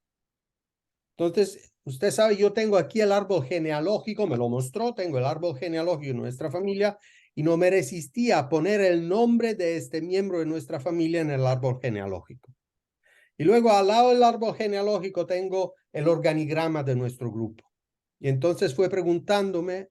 Entonces, usted sabe, yo tengo aquí el árbol genealógico, me lo mostró, tengo el árbol genealógico de nuestra familia y no me resistía a poner el nombre de este miembro de nuestra familia en el árbol genealógico. Y luego al lado del árbol genealógico tengo el organigrama de nuestro grupo. Y entonces fue preguntándome,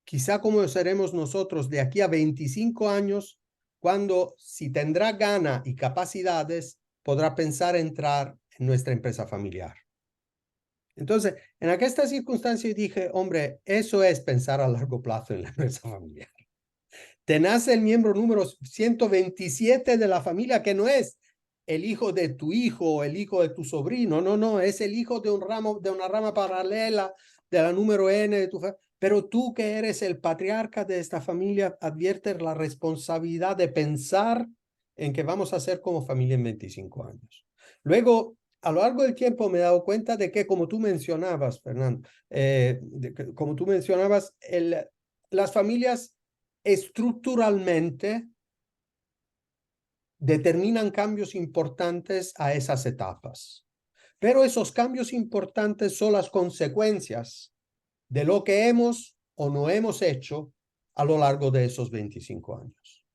quizá cómo seremos nosotros de aquí a 25 años, cuando si tendrá gana y capacidades, podrá pensar entrar en nuestra empresa familiar. Entonces, en aquesta circunstancia dije, hombre, eso es pensar a largo plazo en la empresa familiar. Te nace el miembro número 127 de la familia, que no es el hijo de tu hijo o el hijo de tu sobrino, no, es el hijo de una rama paralela de la número N de tu familia. Pero tú que eres el patriarca de esta familia, adviertes la responsabilidad de pensar en qué vamos a hacer como familia en 25 años. Luego, a lo largo del tiempo me he dado cuenta de que, como tú mencionabas, Fernando, como tú mencionabas, las familias estructuralmente determinan cambios importantes a esas etapas. Pero esos cambios importantes son las consecuencias de lo que hemos o no hemos hecho a lo largo de esos 25 años.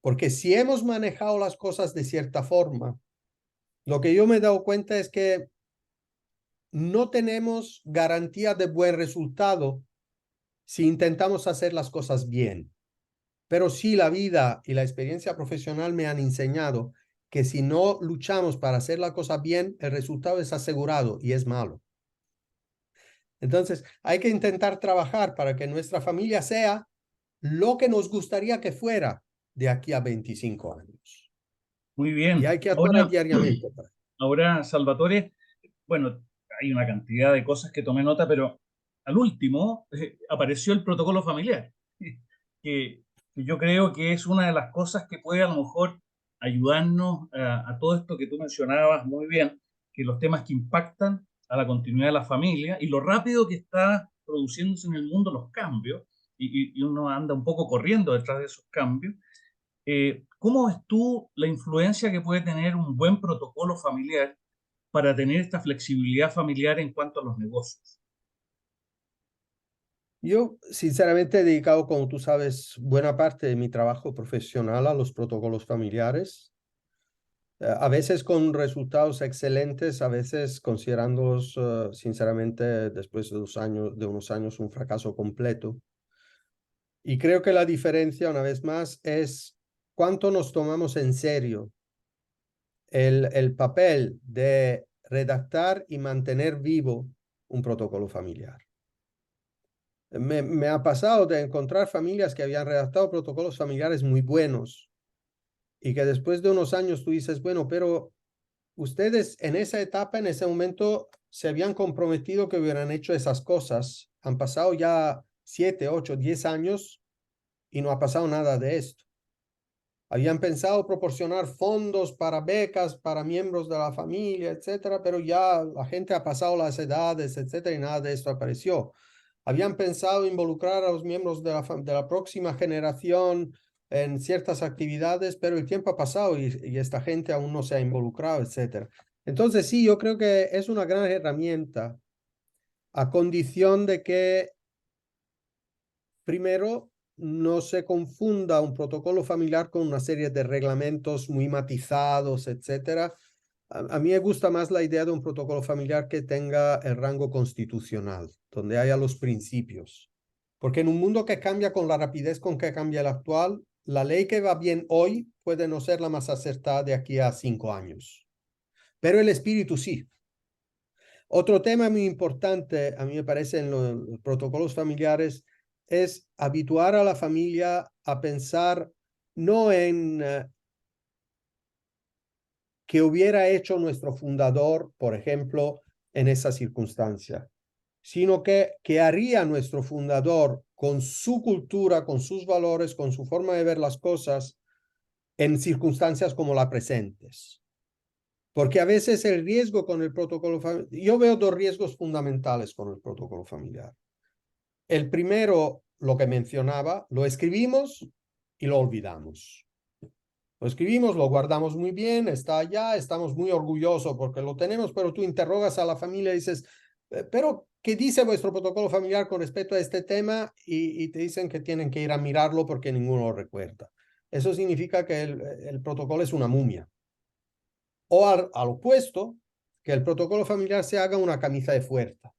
Porque si hemos manejado las cosas de cierta forma, lo que yo me he dado cuenta es que no tenemos garantía de buen resultado si intentamos hacer las cosas bien. Pero sí, la vida y la experiencia profesional me han enseñado que si no luchamos para hacer la cosa bien, el resultado es asegurado y es malo. Entonces, hay que intentar trabajar para que nuestra familia sea lo que nos gustaría que fuera de aquí a 25 años. Muy Y bien. hay que actuar diariamente. Ahora, Salvatore, bueno, hay una cantidad de cosas que tomé nota, pero al último apareció el protocolo familiar, que yo creo que es una de las cosas que puede a lo mejor ayudarnos a todo esto que tú mencionabas muy bien, que los temas que impactan a la continuidad de la familia y lo rápido que está produciéndose en el mundo los cambios, y uno anda un poco corriendo detrás de esos cambios. ¿Cómo ves tú la influencia que puede tener un buen protocolo familiar para tener esta flexibilidad familiar en cuanto a los negocios? Yo, sinceramente, he dedicado, como tú sabes, buena parte de mi trabajo profesional a los protocolos familiares. A veces con resultados excelentes, a veces considerándolos, sinceramente, después de unos años, un fracaso completo. Y creo que la diferencia, una vez más, es cuánto nos tomamos en serio el papel de redactar y mantener vivo un protocolo familiar. Me ha pasado de encontrar familias que habían redactado protocolos familiares muy buenos y que después de unos años tú dices, bueno, pero ustedes en esa etapa, en ese momento, se habían comprometido que hubieran hecho esas cosas. Han pasado ya 7, 8, 10 años y no ha pasado nada de esto. Habían pensado proporcionar fondos para becas para miembros de la familia, etcétera, pero ya la gente ha pasado las edades, etcétera, y nada de esto apareció. Habían pensado involucrar a los miembros de la próxima generación en ciertas actividades, pero el tiempo ha pasado y esta gente aún no se ha involucrado, etcétera. Entonces, sí, yo creo que es una gran herramienta a condición de que, primero, no se confunda un protocolo familiar con una serie de reglamentos muy matizados, etcétera. A mí me gusta más la idea de un protocolo familiar que tenga el rango constitucional, donde haya los principios. Porque en un mundo que cambia con la rapidez con que cambia el actual, la ley que va bien hoy puede no ser la más acertada de aquí a 5 años. Pero el espíritu sí. Otro tema muy importante, a mí me parece, en los protocolos familiares, es habituar a la familia a pensar no en qué hubiera hecho nuestro fundador, por ejemplo, en esa circunstancia, sino que qué haría nuestro fundador con su cultura, con sus valores, con su forma de ver las cosas en circunstancias como las presentes. Porque a veces el riesgo con el protocolo familiar, yo veo dos riesgos fundamentales con el protocolo familiar. El primero, lo que mencionaba, lo escribimos y lo olvidamos. Lo escribimos, lo guardamos muy bien, está allá, estamos muy orgullosos porque lo tenemos, pero tú interrogas a la familia y dices, pero ¿qué dice vuestro protocolo familiar con respecto a este tema? Y te dicen que tienen que ir a mirarlo porque ninguno lo recuerda. Eso significa que el protocolo es una mumia. O al opuesto, que el protocolo familiar se haga una camisa de fuerza.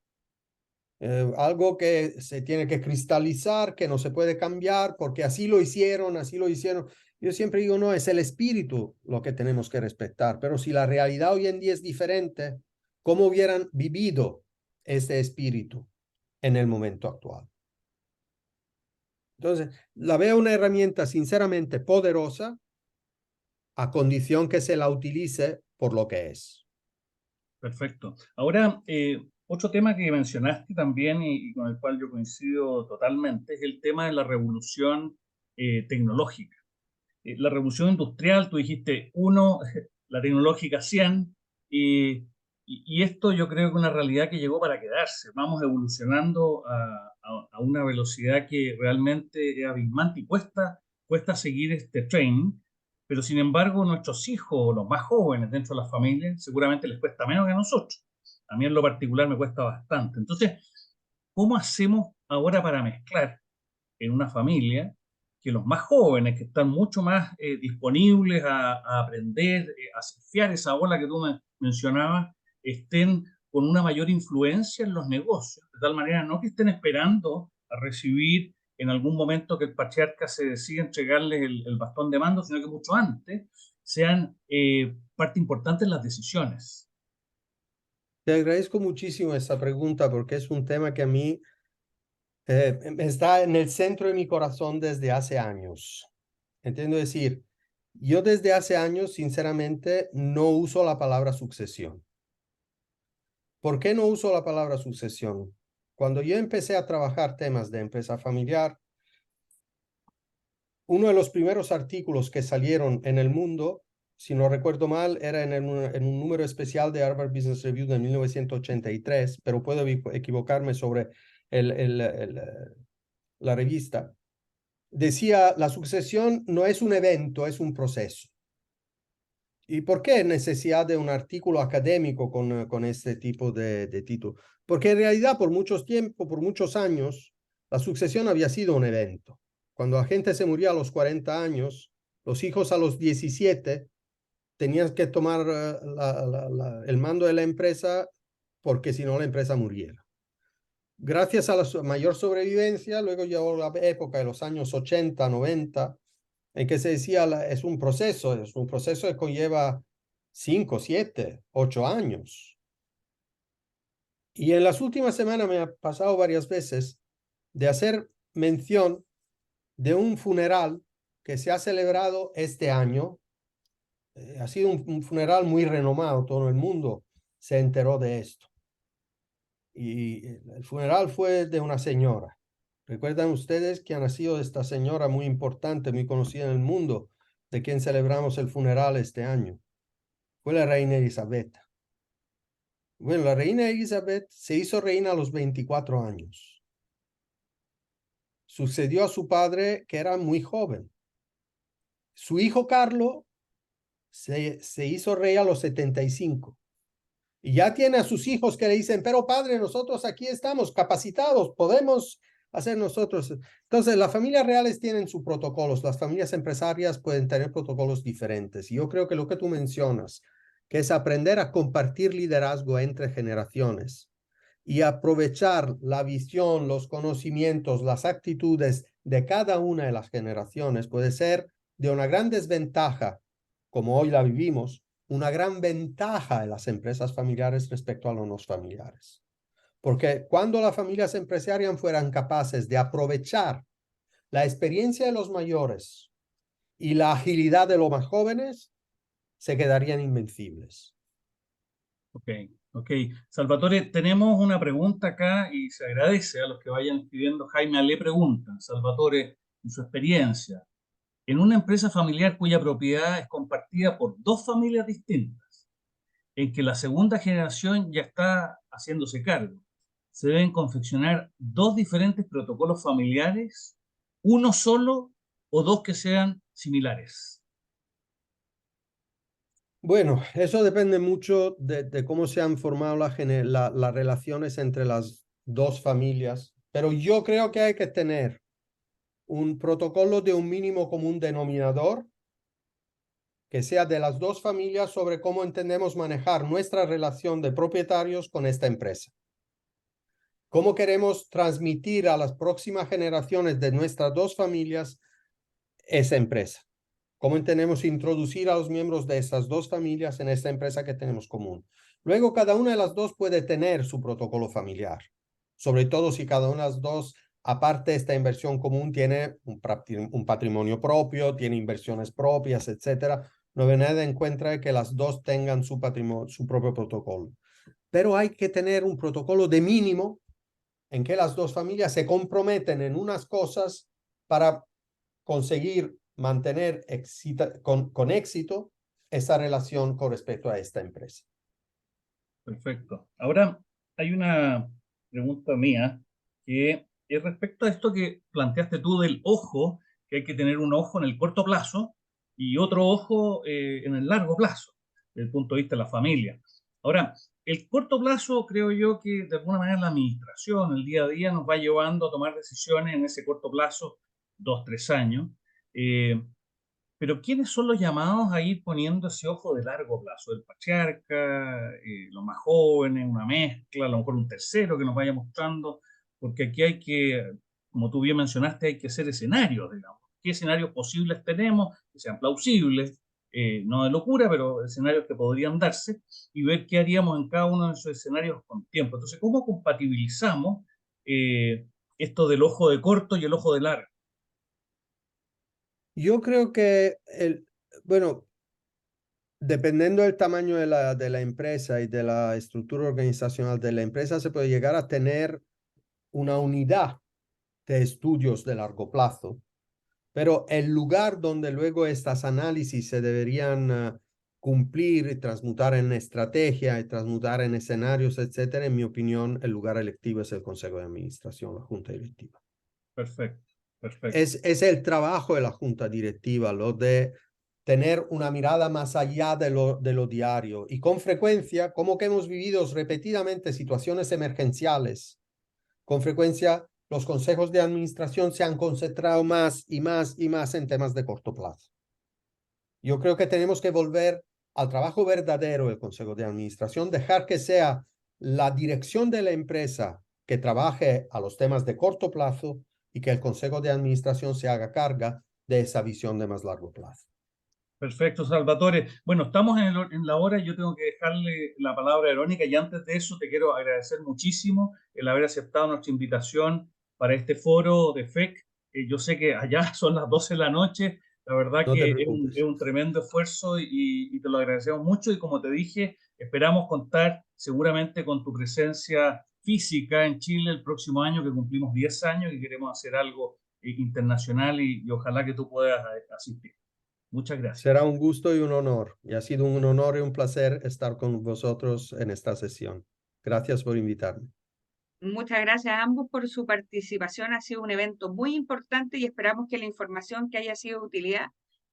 Algo que se tiene que cristalizar, que no se puede cambiar, porque así lo hicieron, así lo hicieron. Yo siempre digo, no, es el espíritu lo que tenemos que respetar, pero si la realidad hoy en día es diferente, ¿cómo hubieran vivido este espíritu en el momento actual? Entonces, la veo una herramienta sinceramente poderosa, a condición que se la utilice por lo que es. Perfecto. Ahora, otro tema que mencionaste también y con el cual yo coincido totalmente es el tema de la revolución tecnológica. La revolución industrial, tú dijiste 1, la tecnológica 100, y esto yo creo que es una realidad que llegó para quedarse. Vamos evolucionando a una velocidad que realmente es abismante y cuesta seguir este tren, pero sin embargo nuestros hijos, los más jóvenes dentro de las familias, seguramente les cuesta menos que a nosotros. A mí en lo particular me cuesta bastante. Entonces, ¿cómo hacemos ahora para mezclar en una familia que los más jóvenes, que están mucho más disponibles a aprender, a surfear esa ola que tú mencionabas, estén con una mayor influencia en los negocios, de tal manera no que estén esperando a recibir en algún momento que el patriarca se decida entregarles el bastón de mando, sino que mucho antes sean parte importante en las decisiones? Te agradezco muchísimo esta pregunta porque es un tema que a mí está en el centro de mi corazón desde hace años. Entiendo decir, yo desde hace años, sinceramente, no uso la palabra sucesión. ¿Por qué no uso la palabra sucesión? Cuando yo empecé a trabajar temas de empresa familiar, uno de los primeros artículos que salieron en el mundo, si no recuerdo mal, era en un número especial de Harvard Business Review de 1983, pero puedo equivocarme sobre la revista. Decía, la sucesión no es un evento, es un proceso. ¿Y por qué necesidad de un artículo académico con este tipo de título? Porque en realidad por muchos años, la sucesión había sido un evento. Cuando la gente se moría a los 40 años, los hijos a los 17 tenían que tomar el mando de la empresa porque si no la empresa muriera. Gracias a la mayor sobrevivencia, luego llegó la época de los años 80, 90, en que se decía, es un proceso que conlleva 5, 7, 8 años. Y en las últimas semanas me ha pasado varias veces de hacer mención de un funeral que se ha celebrado este año. Ha sido un funeral muy renomado, todo el mundo se enteró de esto. Y el funeral fue de una señora, ¿Recuerdan ustedes que ha nacido esta señora muy importante, muy conocida en el mundo, de quien celebramos el funeral este año? Fue la reina Elizabeth. Bueno, la reina Elizabeth se hizo reina a los 24 años. Sucedió a su padre, que era muy joven. Su hijo Carlos se hizo rey a los 75. Y ya tiene a sus hijos que le dicen, pero padre, nosotros aquí estamos capacitados, podemos hacer nosotros. Entonces, las familias reales tienen sus protocolos, las familias empresarias pueden tener protocolos diferentes. Y yo creo que lo que tú mencionas, que es aprender a compartir liderazgo entre generaciones y aprovechar la visión, los conocimientos, las actitudes de cada una de las generaciones, puede ser de una gran desventaja, como hoy la vivimos, una gran ventaja de las empresas familiares respecto a los no familiares. Porque cuando las familias empresariales fueran capaces de aprovechar la experiencia de los mayores y la agilidad de los más jóvenes, se quedarían invencibles. Ok. Salvatore, tenemos una pregunta acá y se agradece a los que vayan escribiendo. Jaime Ale pregunta, Salvatore, en su experiencia, en una empresa familiar cuya propiedad es compartida por dos familias distintas, en que la segunda generación ya está haciéndose cargo, ¿se deben confeccionar dos diferentes protocolos familiares, uno solo o dos que sean similares? Bueno, eso depende mucho de cómo se han formado las relaciones entre las dos familias, pero yo creo que hay que tener un protocolo de un mínimo común denominador que sea de las dos familias sobre cómo entendemos manejar nuestra relación de propietarios con esta empresa. ¿Cómo queremos transmitir a las próximas generaciones de nuestras dos familias esa empresa? ¿Cómo entendemos introducir a los miembros de esas dos familias en esta empresa que tenemos común? Luego, cada una de las dos puede tener su protocolo familiar, sobre todo si cada una de las dos, aparte de esta inversión común, tiene un patrimonio propio, tiene inversiones propias, etcétera. No hay nada en contra de que las dos tengan su patrimonio, su propio protocolo. Pero hay que tener un protocolo de mínimo en que las dos familias se comprometen en unas cosas para conseguir mantener con éxito esa relación con respecto a esta empresa. Perfecto. Ahora hay una pregunta mía que es respecto a esto que planteaste tú del ojo, que hay que tener un ojo en el corto plazo y otro ojo en el largo plazo, desde el punto de vista de la familia. Ahora, el corto plazo creo yo que de alguna manera la administración, el día a día, nos va llevando a tomar decisiones en ese corto plazo, 2, 3 años. Eh, pero ¿quiénes son los llamados a ir poniendo ese ojo de largo plazo? El patriarca, los más jóvenes, una mezcla, a lo mejor un tercero que nos vaya mostrando, porque aquí hay que, como tú bien mencionaste, hay que hacer escenarios, digamos. ¿Qué escenarios posibles tenemos que sean plausibles? No de locura, pero escenarios que podrían darse y ver qué haríamos en cada uno de esos escenarios con tiempo. Entonces, ¿cómo compatibilizamos esto del ojo de corto y el ojo de largo? Yo creo que, bueno, dependiendo del tamaño de la empresa y de la estructura organizacional de la empresa, se puede llegar a tener una unidad de estudios de largo plazo, pero el lugar donde luego estas análisis se deberían cumplir y transmutar en estrategia y transmutar en escenarios, etcétera, en mi opinión, el lugar electivo es el Consejo de Administración, la Junta Directiva. Perfecto, perfecto. Es el trabajo de la Junta Directiva, lo de tener una mirada más allá de lo diario. Y con frecuencia, como que hemos vivido repetidamente situaciones emergenciales, con frecuencia los consejos de administración se han concentrado más y más y más en temas de corto plazo. Yo creo que tenemos que volver al trabajo verdadero del consejo de administración, dejar que sea la dirección de la empresa que trabaje a los temas de corto plazo y que el consejo de administración se haga carga de esa visión de más largo plazo. Perfecto, Salvatore. Bueno, estamos en la hora y yo tengo que dejarle la palabra a Verónica y antes de eso te quiero agradecer muchísimo el haber aceptado nuestra invitación para este foro de FEC. Yo sé que allá son las 12 de la noche, la verdad No te que es preocupes. un tremendo esfuerzo y te lo agradecemos mucho y como te dije, Esperamos contar seguramente con tu presencia física en Chile el próximo año, que cumplimos 10 años y queremos hacer algo internacional y ojalá que tú puedas asistir. Muchas gracias. Será un gusto y un honor. Y ha sido un honor y un placer estar con vosotros en esta sesión. Gracias por invitarme. Muchas gracias a ambos por su participación. Ha sido un evento muy importante y esperamos que la información que haya sido de utilidad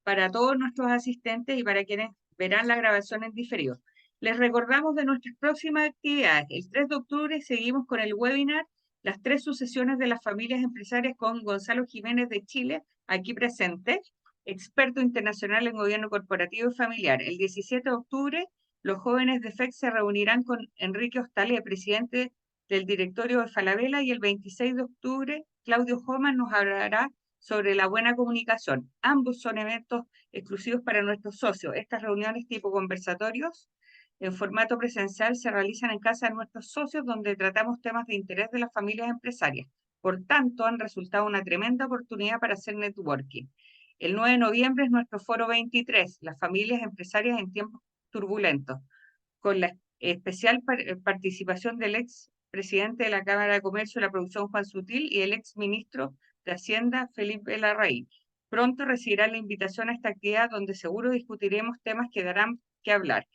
para todos nuestros asistentes y para quienes verán la grabación en diferido. Les recordamos de nuestras próximas actividades. El 3 de octubre seguimos con el webinar Las 3 sucesiones de las familias empresarias con Gonzalo Jiménez de Chile, aquí presente, experto internacional en gobierno corporativo y familiar. El 17 de octubre, los jóvenes de FEC se reunirán con Enrique Hostalé, presidente del directorio de Falabella, y el 26 de octubre Claudio Homan nos hablará sobre la buena comunicación. Ambos son eventos exclusivos para nuestros socios. Estas reuniones tipo conversatorios en formato presencial se realizan en casa de nuestros socios, donde tratamos temas de interés de las familias empresarias. Por tanto, han resultado una tremenda oportunidad para hacer networking. El 9 de noviembre es nuestro foro 23, las familias empresarias en tiempos turbulentos, con la especial participación del ex presidente de la Cámara de Comercio y la Producción, Juan Sutil, y el ex ministro de Hacienda, Felipe Larraín. Pronto recibirán la invitación a esta actividad, donde seguro discutiremos temas que darán que hablar.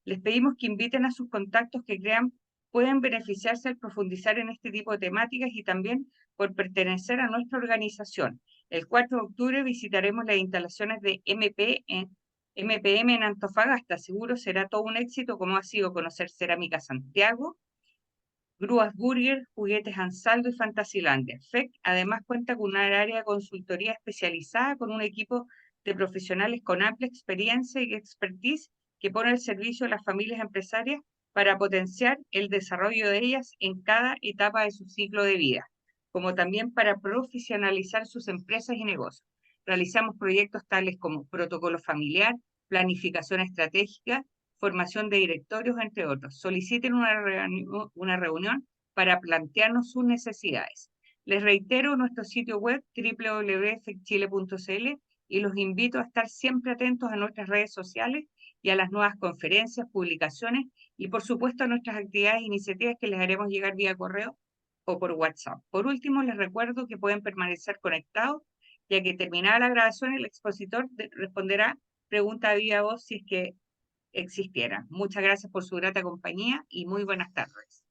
Les pedimos que inviten a sus contactos que crean pueden beneficiarse al profundizar en este tipo de temáticas y también por pertenecer a nuestra organización. El 4 de octubre visitaremos las instalaciones de MPM en Antofagasta. Seguro será todo un éxito, como ha sido conocer Cerámica Santiago, Grúas Burger, Juguetes Ansaldo y Fantasilandia. FEC además cuenta con una área de consultoría especializada con un equipo de profesionales con amplia experiencia y expertise que pone al servicio de las familias empresarias para potenciar el desarrollo de ellas en cada etapa de su ciclo de vida, como también para profesionalizar sus empresas y negocios. Realizamos proyectos tales como protocolo familiar, planificación estratégica, formación de directorios, entre otros. Soliciten una reunión para plantearnos sus necesidades. Les reitero nuestro sitio web www.fecchile.cl y los invito a estar siempre atentos a nuestras redes sociales y a las nuevas conferencias, publicaciones y por supuesto a nuestras actividades e iniciativas que les haremos llegar vía correo o por WhatsApp. Por último, les recuerdo que pueden permanecer conectados, ya que terminada la grabación el expositor responderá pregunta a viva voz si es que existiera. Muchas gracias por su grata compañía y muy buenas tardes.